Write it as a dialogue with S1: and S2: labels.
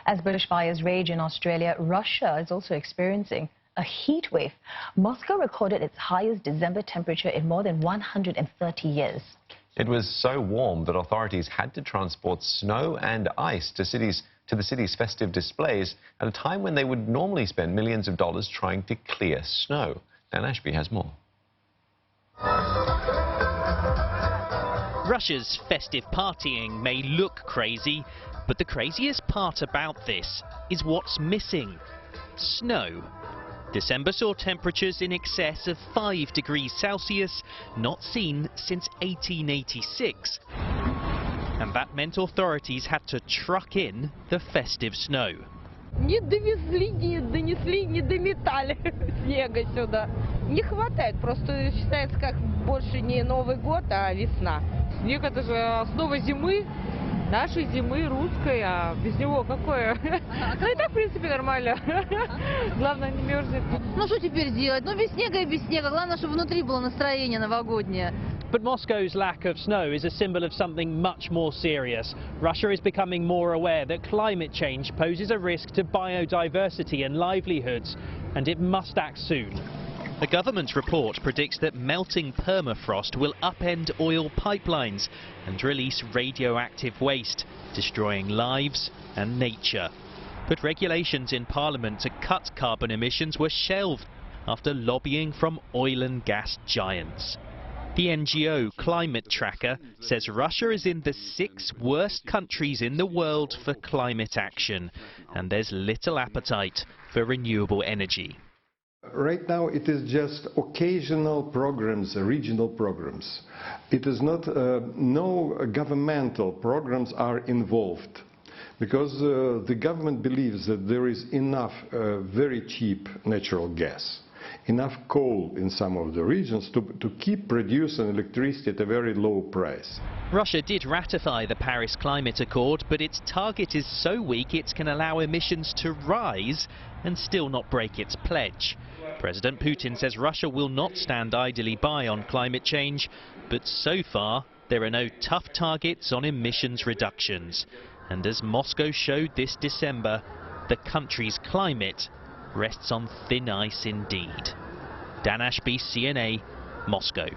S1: As bush fires rage in Australia, Russia is also experiencing a heat wave. Moscow recorded its highest December temperature in more than 130 years.
S2: It was so warm that authorities had to transport snow and ice to the city's festive displays at a time when they would normally spend millions of dollars trying to clear snow. Dan Ashby has more.
S3: Russia's festive partying may look crazy, but the craziest part about this is what's missing: snow. December saw temperatures in excess of 5 degrees Celsius, not seen since 1886. And that meant authorities had to truck in the festive snow.
S4: Не довезли, не донесли, не дометали снега сюда. Не хватает, просто считается как больше не Новый год, а весна. Снег — это же основа зимы, нашей зимы, русской, а без него какое? Ну и так, в принципе, нормально. Главное, не мерзнет.
S5: Ну что теперь делать? Ну без снега и без снега. Главное, чтобы внутри было настроение новогоднее.
S3: But Moscow's lack of snow is a symbol of something much more serious. Russia is becoming more aware that climate change poses a risk to biodiversity and livelihoods, and it must act soon. The government's report predicts that melting permafrost will upend oil pipelines and release radioactive waste, destroying lives and nature. But regulations in Parliament to cut carbon emissions were shelved after lobbying from oil and gas giants. The NGO Climate Tracker says Russia is in the 6 worst countries in the world for climate action, and there's little appetite for renewable energy.
S6: Right now it is just occasional programs, regional programs. It is not, no governmental programs are involved, because the government believes that there is enough very cheap natural gas, enough coal in some of the regions to keep producing electricity at a very low price.
S3: Russia did ratify the Paris Climate Accord, but its target is so weak it can allow emissions to rise and still not break its pledge. President Putin says Russia will not stand idly by on climate change, but so far there are no tough targets on emissions reductions. And as Moscow showed this December, the country's climate rests on thin ice indeed. Dan Ashby, CNA, Moscow.